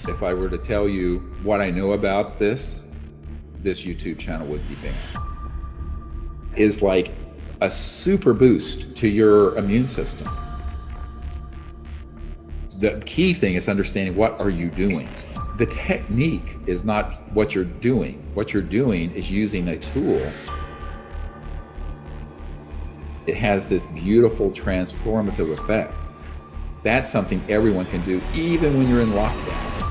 If I were to tell you what I know about this YouTube channel would be banned. Is like a super boost to your immune system. The key thing is understanding what are you doing. The technique is not what you're doing. What you're doing is using a tool. It has this beautiful transformative effect. That's something everyone can do, even when you're in lockdown.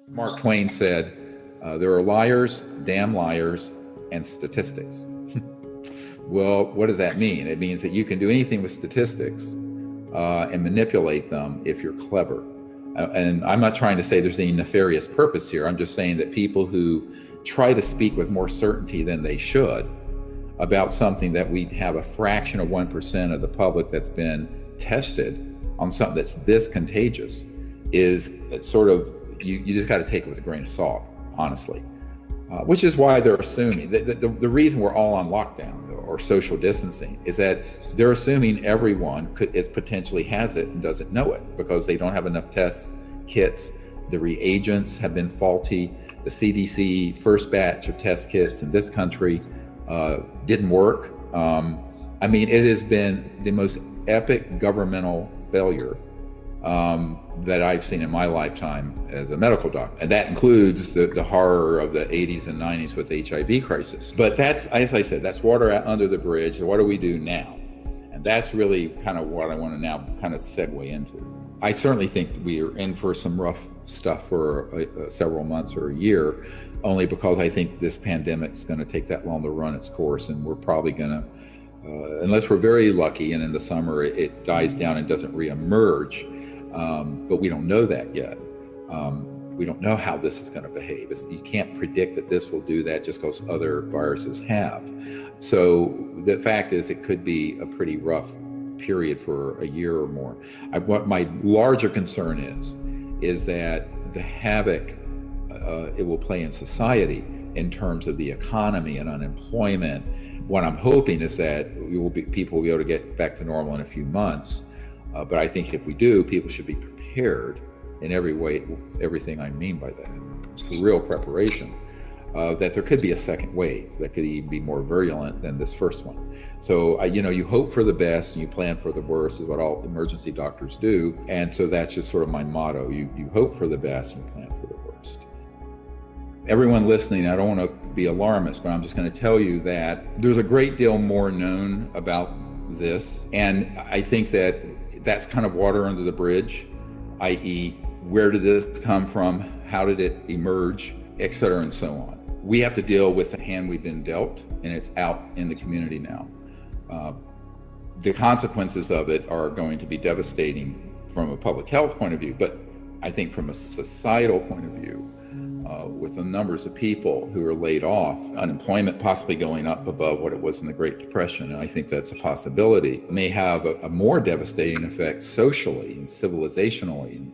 Mark Twain said, there are liars, damn liars, and statistics. Well, what does that mean? It means that you can do anything with statistics and manipulate them if you're clever. And I'm not trying to say there's any nefarious purpose here. I'm just saying that people who try to speak with more certainty than they should about something that we have a fraction of 1% of the public that's been tested on something that's this contagious is sort of, you just got to take it with a grain of salt, honestly. Which is why they're assuming, the reason we're all on lockdown or social distancing is that they're assuming everyone potentially has it and doesn't know it because they don't have enough test kits. The reagents have been faulty. The CDC first batch of test kits in this country didn't work. I mean, it has been the most epic governmental failure that I've seen in my lifetime as a medical doctor. And that includes the horror of the 80s and 90s with the HIV crisis. But that's, as I said, that's water under the bridge. What do we do now? And that's really kind of what I want to now kind of segue into. I certainly think we are in for some rough stuff for several months or a year, only because I think this pandemic's going to take that long to run its course, and we're probably going to, unless we're very lucky and in the summer it dies down and doesn't reemerge, but we don't know that yet. We don't know how this is going to behave. You can't predict that this will do that just because other viruses have. So the fact is it could be a pretty rough period for a year or more. What my larger concern is that the havoc it will play in society in terms of the economy and unemployment. What I'm hoping is that people will be able to get back to normal in a few months. But I think if we do, people should be prepared in every way, everything I mean by that, for real preparation, that there could be a second wave that could even be more virulent than this first one. So, you hope for the best and you plan for the worst is what all emergency doctors do. And so that's just sort of my motto. You hope for the best and you plan for the worst. Everyone listening, I don't want to be alarmist, but I'm just going to tell you that there's a great deal more known about this. And I think that that's kind of water under the bridge, i.e., where did this come from? How did it emerge, et cetera, and so on. We have to deal with the hand we've been dealt, and it's out in the community now. The consequences of it are going to be devastating from a public health point of view, but I think from a societal point of view, with the numbers of people who are laid off, unemployment possibly going up above what it was in the Great Depression, and I think that's a possibility, it may have a more devastating effect socially and civilizationally, and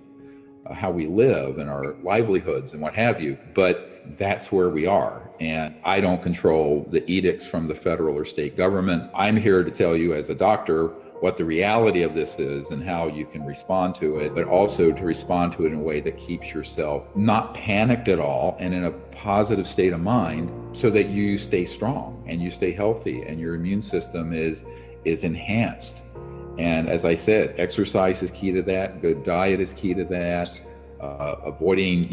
how we live and our livelihoods and what have you. But that's where we are. And I don't control the edicts from the federal or state government. I'm here to tell you as a doctor what the reality of this is and how you can respond to it, but also to respond to it in a way that keeps yourself not panicked at all and in a positive state of mind so that you stay strong and you stay healthy and your immune system is enhanced. And as I said, exercise is key to that. Good diet is key to that. Avoiding,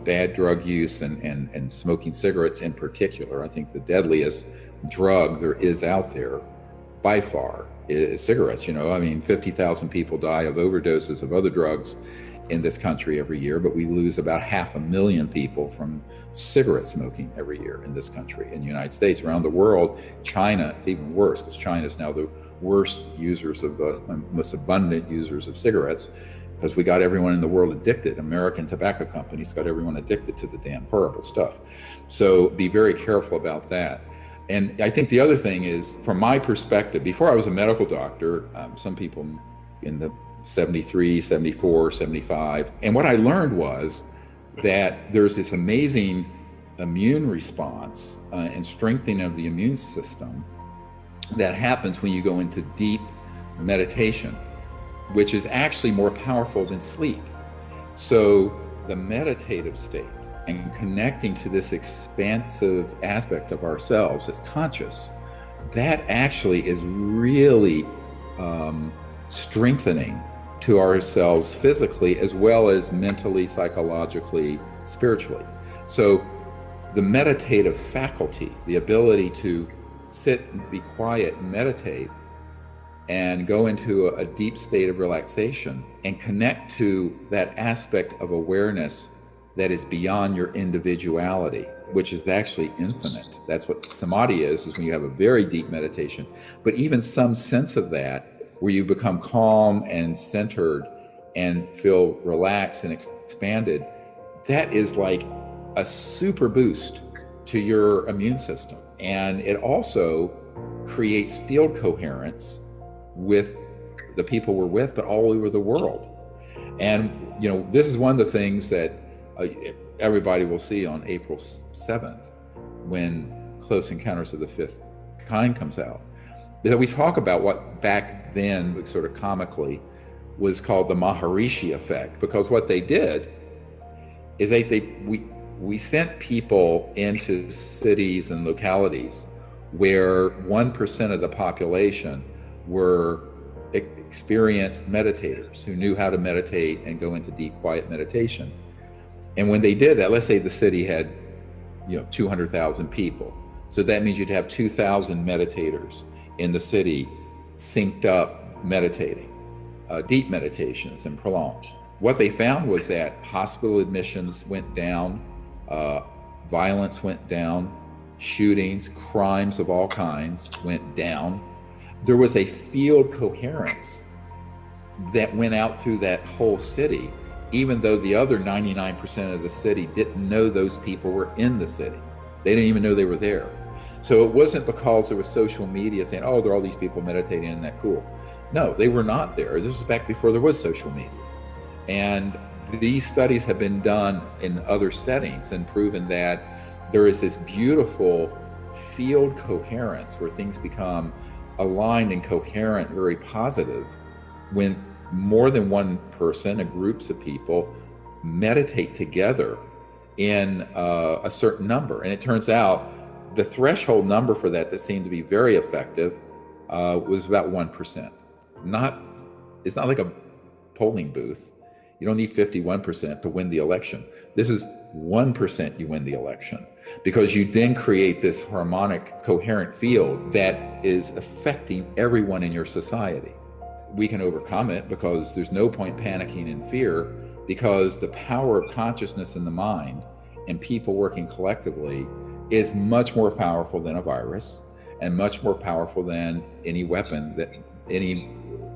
bad drug use and smoking cigarettes in particular. I think the deadliest drug there is out there by far is cigarettes. 50,000 people die of overdoses of other drugs in this country every year, but we lose about 500,000 people from cigarette smoking every year in this country. In the United States, around the world, China, it's even worse because China is now the worst users of, most abundant users of cigarettes, because we got everyone in the world addicted. American tobacco companies got everyone addicted to the damn horrible stuff. So be very careful about that. And I think the other thing is, from my perspective, before I was a medical doctor, some people in the 73, 74, 75, and what I learned was that there's this amazing immune response and strengthening of the immune system that happens when you go into deep meditation. which is actually more powerful than sleep. So the meditative state and connecting to this expansive aspect of ourselves that's conscious, that actually is really strengthening to ourselves physically as well as mentally, psychologically, spiritually. So the meditative faculty, the ability to sit and be quiet and meditate and go into a deep state of relaxation and connect to that aspect of awareness that is beyond your individuality, which is actually infinite. That's what samadhi is when you have a very deep meditation. But even some sense of that, where you become calm and centered and feel relaxed and expanded, that is like a super boost to your immune system. And it also creates field coherence with the people we're with, but all over the world. And, you know, this is one of the things that everybody will see on April 7th when Close Encounters of the Fifth Kind comes out. That we talk about what back then, sort of comically, was called the Maharishi effect, because what they did is we sent people into cities and localities where 1% of the population were experienced meditators who knew how to meditate and go into deep, quiet meditation. And when they did that, let's say the city had, 200,000 people. So that means you'd have 2,000 meditators in the city synced up meditating, deep meditations and prolonged. What they found was that hospital admissions went down, violence went down, shootings, crimes of all kinds went down. There was a field coherence that went out through that whole city, even though the other 99% of the city didn't know those people were in the city. They didn't even know they were there. So it wasn't because there was social media saying, oh, there are all these people meditating, isn't that cool? No, they were not there. This was back before there was social media. And these studies have been done in other settings and proven that there is this beautiful field coherence where things become aligned and coherent, very positive, when more than one person and groups of people meditate together in a certain number. And it turns out the threshold number for that seemed to be very effective was about 1%. It's not like a polling booth. You don't need 51% to win the election. This is 1% you win the election, because you then create this harmonic, coherent field that is affecting everyone in your society. We can overcome it because there's no point panicking in fear, because the power of consciousness in the mind and people working collectively is much more powerful than a virus and much more powerful than any weapon that any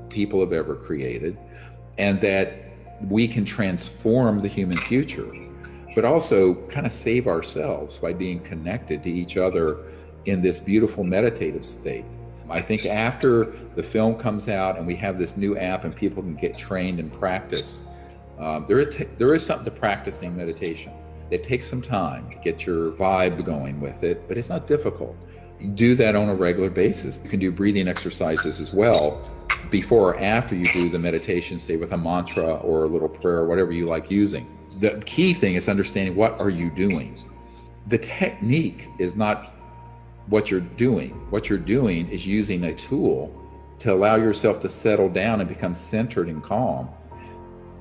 people have ever created, and that we can transform the human future, but also kind of save ourselves by being connected to each other in this beautiful meditative state. I think after the film comes out and we have this new app and people can get trained and practice, there is something to practicing meditation. It takes some time to get your vibe going with it, but it's not difficult. You do that on a regular basis. You can do breathing exercises as well before or after you do the meditation, say with a mantra or a little prayer, whatever you like using. The key thing is understanding, what are you doing? The technique is not what you're doing. What you're doing is using a tool to allow yourself to settle down and become centered and calm,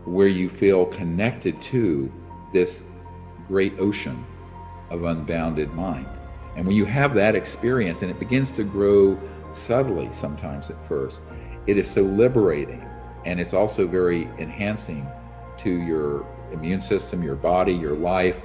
where you feel connected to this great ocean of unbounded mind. And when you have that experience, and it begins to grow subtly sometimes at first, it is so liberating, and it's also very enhancing to your immune system, your body, your life,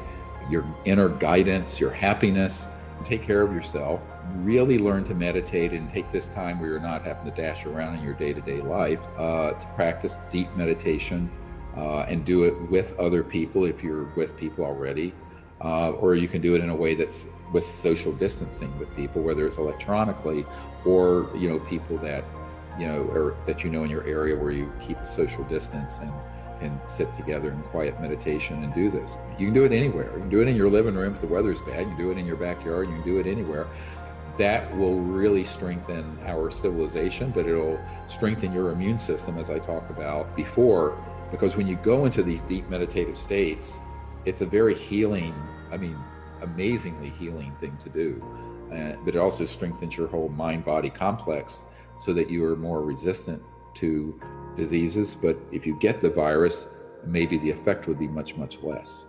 your inner guidance, your happiness. Take care of yourself, really learn to meditate, and take this time where you're not having to dash around in your day-to-day life to practice deep meditation and do it with other people if you're with people already, or you can do it in a way that's with social distancing with people, whether it's electronically or people that or that in your area where you keep a social distance and can sit together in quiet meditation and do this. You can do it anywhere. You can do it in your living room if the weather's bad. You can do it in your backyard. You can do it anywhere. that will really strengthen our civilization, but it'll strengthen your immune system, as I talked about before, because when you go into these deep meditative states, it's a very healing, amazingly healing thing to do. But it also strengthens your whole mind-body complex so that you are more resistant to diseases. But if you get the virus, maybe the effect would be much, much less.